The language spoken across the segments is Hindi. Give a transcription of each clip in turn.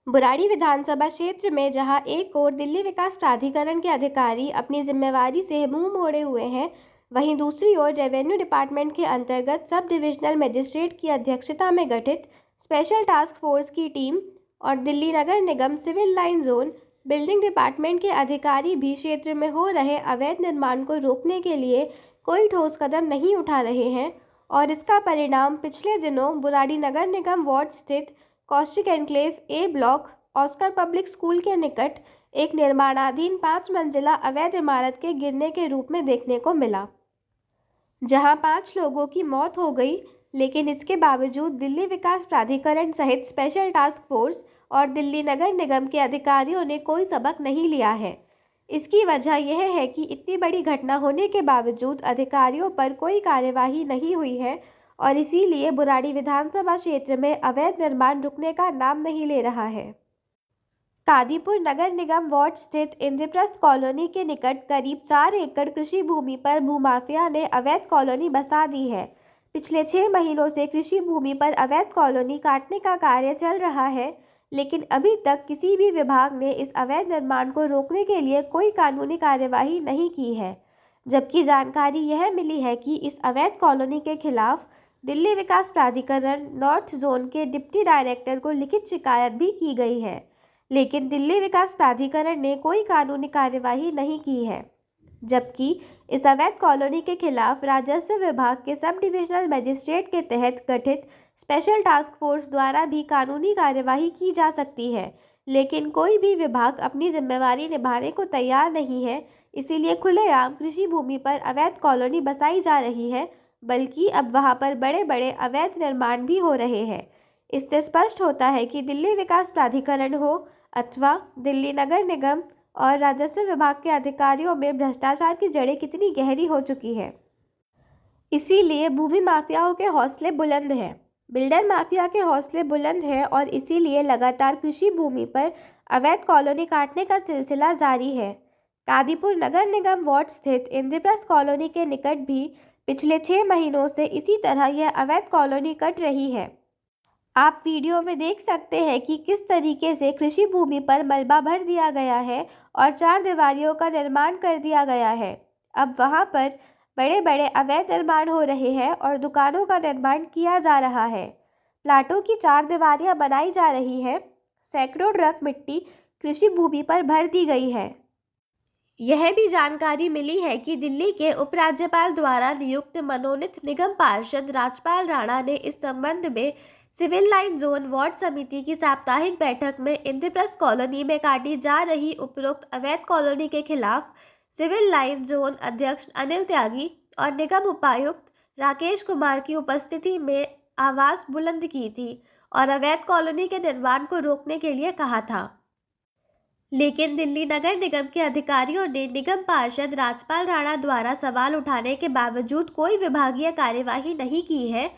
बुराड़ी विधानसभा क्षेत्र में जहां एक ओर दिल्ली विकास प्राधिकरण के अधिकारी अपनी जिम्मेवारी से मुंह मोड़े हुए हैं, वहीं दूसरी ओर रेवेन्यू डिपार्टमेंट के अंतर्गत सब डिविजनल मजिस्ट्रेट की अध्यक्षता में गठित स्पेशल टास्क फोर्स की टीम और दिल्ली नगर निगम civil line zone building department के अधिकारी भी क्षेत्र में हो रहे अवैध निर्माण को रोकने के लिए कोई ठोस कदम नहीं उठा रहे हैं। और इसका परिणाम पिछले दिनों बुराड़ी नगर निगम वार्ड स्थित कौशिक एन्क्लेव ए ब्लॉक ऑस्कर पब्लिक स्कूल के निकट एक निर्माणाधीन 5 मंजिला अवैध इमारत के गिरने के रूप में देखने को मिला, जहां 5 लोगों की मौत हो गई। लेकिन इसके बावजूद दिल्ली विकास प्राधिकरण सहित स्पेशल टास्क फोर्स और दिल्ली नगर निगम के अधिकारियों ने कोई सबक नहीं लिया है। इसकी वजह यह है कि इतनी बड़ी घटना होने के बावजूद अधिकारियों पर कोई कार्यवाही नहीं हुई है और इसीलिए बुराड़ी विधानसभा क्षेत्र में अवैध निर्माण रुकने का नाम नहीं ले रहा है। कादीपुर नगर निगम वार्ड स्थित इंद्रप्रस्थ कॉलोनी के निकट करीब 4 एकड़ कृषि भूमि पर भूमाफिया ने अवैध कॉलोनी बसा दी है। पिछले 6 महीनों से कृषि भूमि पर अवैध कॉलोनी काटने का कार्य चल रहा है, लेकिन अभी तक किसी भी विभाग ने इस अवैध निर्माण को रोकने के लिए कोई कानूनी कार्यवाही नहीं की है। जबकि जानकारी यह मिली है कि इस अवैध कॉलोनी के खिलाफ दिल्ली विकास प्राधिकरण नॉर्थ जोन के डिप्टी डायरेक्टर को लिखित शिकायत भी की गई है, लेकिन दिल्ली विकास प्राधिकरण ने कोई कानूनी कार्यवाही नहीं की है। जबकि इस अवैध कॉलोनी के खिलाफ राजस्व विभाग के सब डिविजनल मजिस्ट्रेट के तहत गठित स्पेशल टास्क फोर्स द्वारा भी कानूनी कार्यवाही की जा सकती है, लेकिन कोई भी विभाग अपनी जिम्मेवारी निभाने को तैयार नहीं है। इसीलिए खुलेआम कृषि भूमि पर अवैध कॉलोनी बसाई जा रही है, बल्कि अब वहां पर बड़े बड़े अवैध निर्माण भी हो रहे हैं। इससे स्पष्ट होता है कि दिल्ली विकास प्राधिकरण हो अथवा दिल्ली नगर निगम और राजस्व विभाग के अधिकारियों में भ्रष्टाचार की जड़ें कितनी गहरी हो चुकी है। इसीलिए भूमि माफियाओं के हौसले बुलंद हैं, बिल्डर माफिया के हौसले बुलंद हैं और इसीलिए लगातार कृषि भूमि पर अवैध कॉलोनी काटने का सिलसिला जारी है। कादीपुर नगर निगम वार्ड स्थित इंद्रप्रस्थ कॉलोनी के निकट भी पिछले 6 महीनों से इसी तरह यह अवैध कॉलोनी कट रही है। आप वीडियो में देख सकते हैं कि किस तरीके से कृषि भूमि पर मलबा भर दिया गया है और 4 दीवारियों का निर्माण कर दिया गया है। अब वहां पर बड़े बड़े अवैध निर्माण हो रहे हैं और दुकानों का निर्माण किया जा रहा है। प्लाटों की 4 दीवारियां बनाई जा रही है। सैकड़ों ट्रक मिट्टी कृषि भूमि पर भर दी गई है। यह भी जानकारी मिली है कि दिल्ली के उपराज्यपाल द्वारा नियुक्त मनोनीत निगम पार्षद राजपाल राणा ने इस संबंध में सिविल लाइन जोन वार्ड समिति की साप्ताहिक बैठक में इंद्रप्रस्थ कॉलोनी में काटी जा रही उपरोक्त अवैध कॉलोनी के खिलाफ सिविल लाइन जोन अध्यक्ष अनिल त्यागी और निगम उपायुक्त राकेश कुमार की उपस्थिति में आवाज बुलंद की थी और अवैध कॉलोनी के निर्माण को रोकने के लिए कहा था। लेकिन दिल्ली नगर निगम के अधिकारियों ने निगम पार्षद राजपाल राणा द्वारा सवाल उठाने के बावजूद कोई विभागीय कार्यवाही नहीं की है।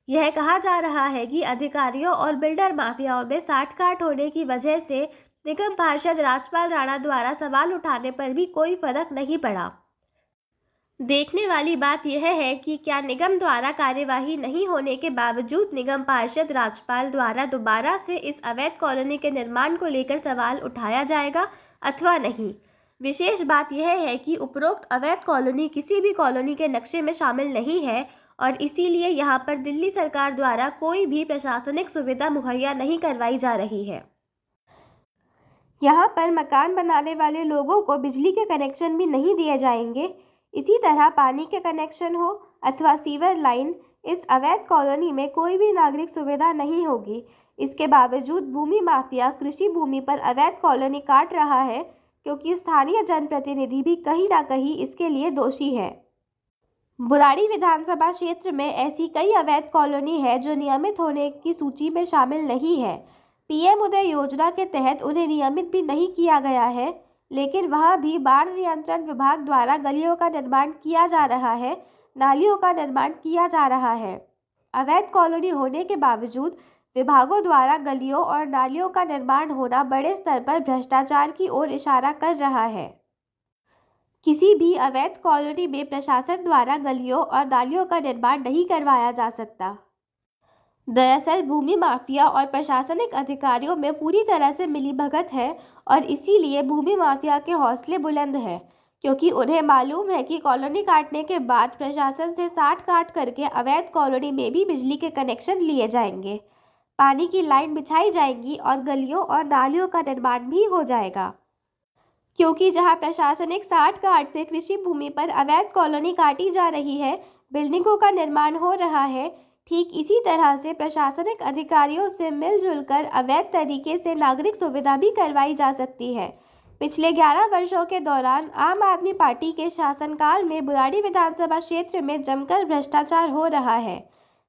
यह कहा जा रहा है कि अधिकारियों और बिल्डर माफियाओं में साठ-गांठ होने की वजह से निगम पार्षद राजपाल राणा द्वारा सवाल उठाने पर भी कोई फर्क नहीं पड़ा। देखने वाली बात यह है कि क्या निगम द्वारा कार्यवाही नहीं होने के बावजूद निगम पार्षद राजपाल द्वारा दोबारा से इस अवैध कॉलोनी के निर्माण को लेकर सवाल उठाया जाएगा अथवा नहीं। विशेष बात यह है कि उपरोक्त अवैध कॉलोनी किसी भी कॉलोनी के नक्शे में शामिल नहीं है और इसीलिए यहां पर दिल्ली सरकार द्वारा कोई भी प्रशासनिक सुविधा मुहैया नहीं करवाई जा रही है। यहां पर मकान बनाने वाले लोगों को बिजली के कनेक्शन भी नहीं दिए जाएंगे। इसी तरह पानी के कनेक्शन हो अथवा सीवर लाइन, इस अवैध कॉलोनी में कोई भी नागरिक सुविधा नहीं होगी। इसके बावजूद भूमि माफिया कृषि भूमि पर अवैध कॉलोनी काट रहा है, क्योंकि स्थानीय जनप्रतिनिधि भी कहीं ना कहीं इसके लिए दोषी है। बुराड़ी विधानसभा क्षेत्र में ऐसी कई अवैध कॉलोनी है जो नियमित होने की सूची में शामिल नहीं है। पीएम उदय योजना के तहत उन्हें नियमित भी नहीं किया गया है, लेकिन वहां भी बाढ़ नियंत्रण विभाग द्वारा गलियों का निर्माण किया जा रहा है, नालियों का निर्माण किया जा रहा है। अवैध कॉलोनी होने के बावजूद विभागों द्वारा गलियों और नालियों का निर्माण होना बड़े स्तर पर भ्रष्टाचार की ओर इशारा कर रहा है। किसी भी अवैध कॉलोनी में प्रशासन द्वारा गलियों और नालियों का निर्माण नहीं करवाया जा सकता। दरअसल भूमि माफिया और प्रशासनिक अधिकारियों में पूरी तरह से मिलीभगत है और इसीलिए भूमि माफिया के हौसले बुलंद हैं, क्योंकि उन्हें मालूम है कि कॉलोनी काटने के बाद प्रशासन से साठ काट करके अवैध कॉलोनी में भी बिजली के कनेक्शन लिए जाएंगे, पानी की लाइन बिछाई जाएगी और गलियों और नालियों का निर्माण भी हो जाएगा। क्योंकि जहां प्रशासनिक साठ काट से कृषि भूमि पर अवैध कॉलोनी काटी जा रही है, बिल्डिंगों का निर्माण हो रहा है, ठीक इसी तरह से प्रशासनिक अधिकारियों से मिलजुल कर अवैध तरीके से नागरिक सुविधा भी करवाई जा सकती है। पिछले 11 वर्षों के दौरान आम आदमी पार्टी के शासनकाल में बुराड़ी विधानसभा क्षेत्र में जमकर भ्रष्टाचार हो रहा है।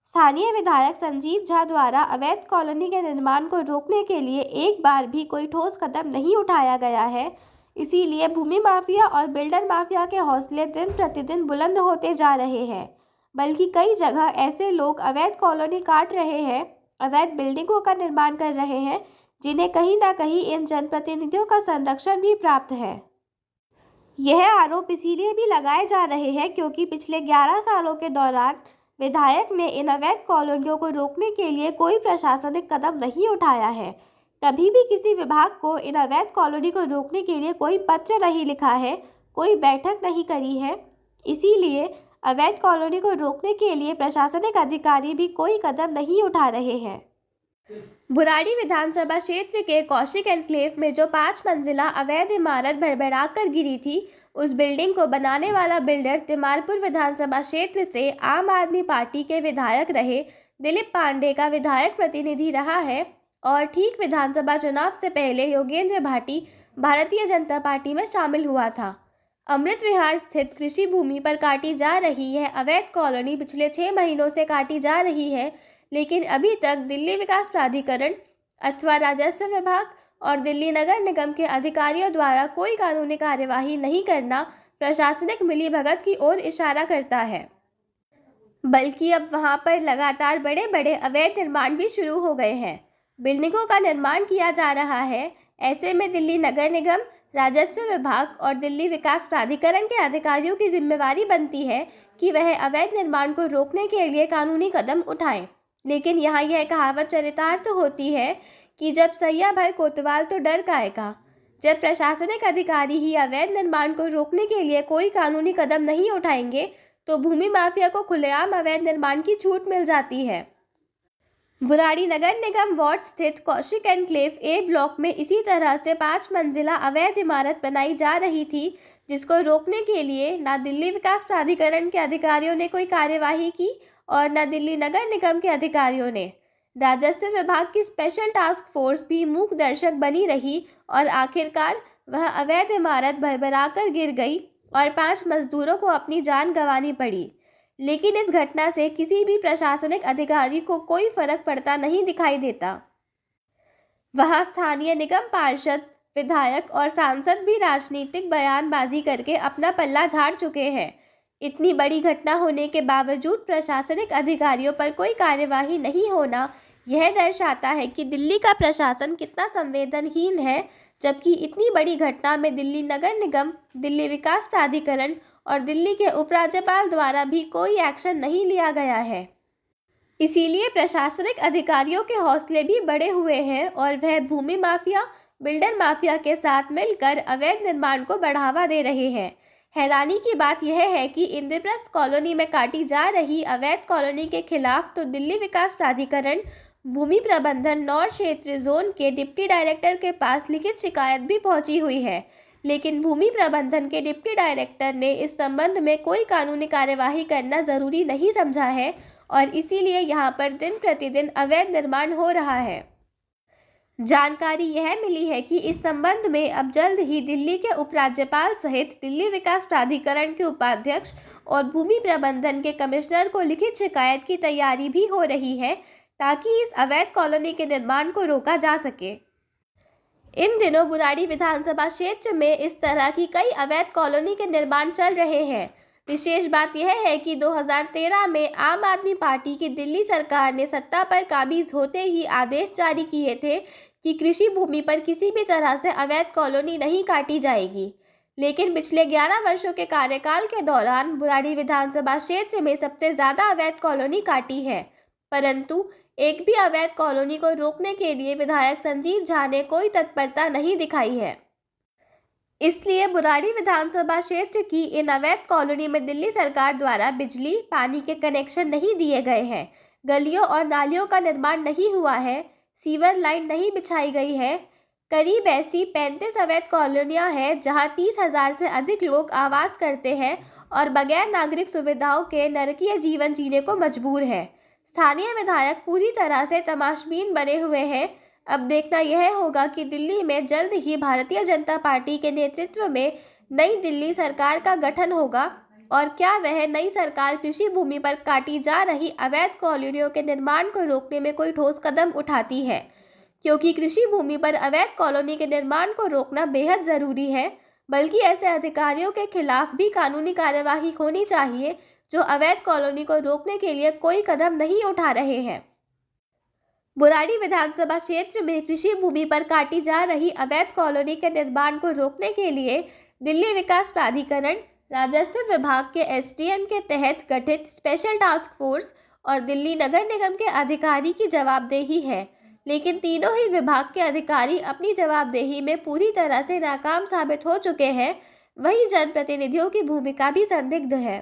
स्थानीय विधायक संजीव झा द्वारा अवैध कॉलोनी के निर्माण को रोकने के लिए एक बार भी कोई ठोस कदम नहीं उठाया गया है। इसीलिए भूमि माफिया और बिल्डर माफिया के हौसले दिन प्रतिदिन बुलंद होते जा रहे हैं। बल्कि कई जगह ऐसे लोग अवैध कॉलोनी काट रहे हैं, अवैध बिल्डिंगों का निर्माण कर रहे हैं, जिन्हें कहीं ना कहीं इन जनप्रतिनिधियों का संरक्षण भी प्राप्त है। यह आरोप इसीलिए भी लगाए जा रहे हैं क्योंकि पिछले 11 सालों के दौरान विधायक ने इन अवैध कॉलोनियों को रोकने के लिए कोई प्रशासनिक कदम नहीं उठाया है। कभी भी किसी विभाग को इन अवैध कॉलोनी को रोकने के लिए कोई पत्र नहीं लिखा है, कोई बैठक नहीं करी है। इसीलिए अवैध कॉलोनी को रोकने के लिए प्रशासनिक अधिकारी भी कोई कदम नहीं उठा रहे हैं। बुराड़ी विधानसभा क्षेत्र के कौशिक एन्क्लेव में जो 5 मंजिला अवैध इमारत भरभरा कर गिरी थी, उस बिल्डिंग को बनाने वाला बिल्डर तिमारपुर विधानसभा क्षेत्र से आम आदमी पार्टी के विधायक रहे दिलीप पांडे का विधायक प्रतिनिधि रहा है और ठीक विधानसभा चुनाव से पहले योगेंद्र भाटी भारतीय जनता पार्टी में शामिल हुआ था। अमृत विहार स्थित कृषि भूमि पर काटी जा रही है अवैध कॉलोनी पिछले 6 महीनों से काटी जा रही है, लेकिन अभी तक दिल्ली विकास प्राधिकरण अथवा राजस्व विभाग और दिल्ली नगर निगम के अधिकारियों द्वारा कोई कानूनी कार्यवाही नहीं करना प्रशासनिक मिलीभगत की ओर इशारा करता है। बल्कि अब वहां पर लगातार बड़े बड़े अवैध निर्माण भी शुरू हो गए हैं, बिल्डिंगों का निर्माण किया जा रहा है। ऐसे में दिल्ली नगर निगम, राजस्व विभाग और दिल्ली विकास प्राधिकरण के अधिकारियों की जिम्मेवारी बनती है कि वह अवैध निर्माण को रोकने के लिए कानूनी कदम उठाएं। लेकिन यहाँ यह कहावत चरितार्थ होती है कि जब सैया भय कोतवाल तो डर काएगा। जब प्रशासनिक अधिकारी ही अवैध निर्माण को रोकने के लिए कोई कानूनी कदम नहीं उठाएंगे तो भूमि माफिया को खुलेआम अवैध निर्माण की छूट मिल जाती है। बुराड़ी नगर निगम वार्ड स्थित कौशिक एन्क्लेव ए ब्लॉक में इसी तरह से 5 मंजिला अवैध इमारत बनाई जा रही थी, जिसको रोकने के लिए न दिल्ली विकास प्राधिकरण के अधिकारियों ने कोई कार्यवाही की और न दिल्ली नगर निगम के अधिकारियों ने। राजस्व विभाग की स्पेशल टास्क फोर्स भी मूक दर्शक बनी रही और आखिरकार वह अवैध इमारत भरभरा कर गिर गई और 5 मजदूरों को अपनी जान गंवानी पड़ी। लेकिन इस घटना से किसी भी प्रशासनिक अधिकारी को कोई फर्क पड़ता नहीं दिखाई देता। वहां स्थानीय निगम पार्षद, विधायक और सांसद भी राजनीतिक बयानबाजी करके अपना पल्ला झाड़ चुके हैं। इतनी बड़ी घटना होने के बावजूद प्रशासनिक अधिकारियों पर कोई कार्यवाही नहीं होना यह दर्शाता है कि दिल्ली का प्रशासन कितना संवेदनहीन है, जबकि इतनी बड़ी घटना में दिल्ली नगर निगम, दिल्ली विकास प्राधिकरण और दिल्ली के उपराज्यपाल द्वारा भी कोई एक्शन नहीं लिया गया है। इसीलिए प्रशासनिक अधिकारियों के हौसले भी बढ़े हुए हैं और वह भूमि माफिया, बिल्डर माफिया के साथ मिलकर अवैध निर्माण को बढ़ावा दे रहे हैं। हैरानी की बात यह है कि इंद्रप्रस्थ कॉलोनी में काटी जा रही अवैध कॉलोनी के खिलाफ तो दिल्ली विकास प्राधिकरण, भूमि प्रबंधन नॉर्थ क्षेत्र जोन के डिप्टी डायरेक्टर के पास लिखित शिकायत भी पहुंची हुई है, लेकिन भूमि प्रबंधन के डिप्टी डायरेक्टर ने इस संबंध में कोई कानूनी कार्यवाही करना जरूरी नहीं समझा है और इसीलिए यहां पर दिन प्रतिदिन अवैध निर्माण हो रहा है। जानकारी यह मिली है कि इस संबंध में अब जल्द ही दिल्ली के उपराज्यपाल सहित दिल्ली विकास प्राधिकरण के उपाध्यक्ष और भूमि प्रबंधन के कमिश्नर को लिखित शिकायत की तैयारी भी हो रही है ताकि इस अवैध कॉलोनी के निर्माण को रोका जा सके। इन दिनों बुराड़ी विधानसभा क्षेत्र में इस तरह की कई अवैध कॉलोनी के निर्माण चल रहे हैं। विशेष बात यह है कि 2013 में आम आदमी पार्टी की दिल्ली सरकार ने सत्ता पर काबिज होते ही आदेश जारी किए थे कि कृषि भूमि पर किसी भी तरह से अवैध कॉलोनी नहीं काटी जाएगी। लेकिन पिछले 11 वर्षों के कार्यकाल के दौरान बुराड़ी विधानसभा क्षेत्र में सबसे ज़्यादा अवैध कॉलोनी काटी है, परंतु एक भी अवैध कॉलोनी को रोकने के लिए विधायक संजीव झा ने कोई तत्परता नहीं दिखाई है। इसलिए बुराड़ी विधानसभा क्षेत्र की इन अवैध कॉलोनी में दिल्ली सरकार द्वारा बिजली, पानी के कनेक्शन नहीं दिए गए हैं, गलियों और नालियों का निर्माण नहीं हुआ है, सीवर लाइन नहीं बिछाई गई है। करीब ऐसी 35 अवैध कॉलोनियां हैं जहां 30,000 से अधिक लोग आवास करते हैं और बगैर नागरिक सुविधाओं के नरकीय जीवन जीने को मजबूर है। स्थानीय विधायक पूरी तरह से तमाशबीन बने हुए हैं। अब देखना यह होगा कि दिल्ली में जल्द ही भारतीय जनता पार्टी के नेतृत्व में नई दिल्ली सरकार का गठन होगा और क्या वह नई सरकार कृषि भूमि पर काटी जा रही अवैध कॉलोनियों के निर्माण को रोकने में कोई ठोस कदम उठाती है, क्योंकि कृषि भूमि पर अवैध कॉलोनी के निर्माण को रोकना बेहद जरूरी है। बल्कि ऐसे अधिकारियों के खिलाफ भी कानूनी कार्यवाही होनी चाहिए जो अवैध कॉलोनी को रोकने के लिए कोई कदम नहीं उठा रहे हैं। बुराड़ी विधानसभा क्षेत्र में कृषि भूमि पर काटी जा रही अवैध कॉलोनी के निर्माण को रोकने के लिए दिल्ली विकास प्राधिकरण, राजस्व विभाग के एसडीएम के तहत गठित स्पेशल टास्क फोर्स और दिल्ली नगर निगम के अधिकारी की जवाबदेही है, लेकिन तीनों ही विभाग के अधिकारी अपनी जवाबदेही में पूरी तरह से नाकाम साबित हो चुके हैं। वहीं जनप्रतिनिधियों की भूमिका भी संदिग्ध है।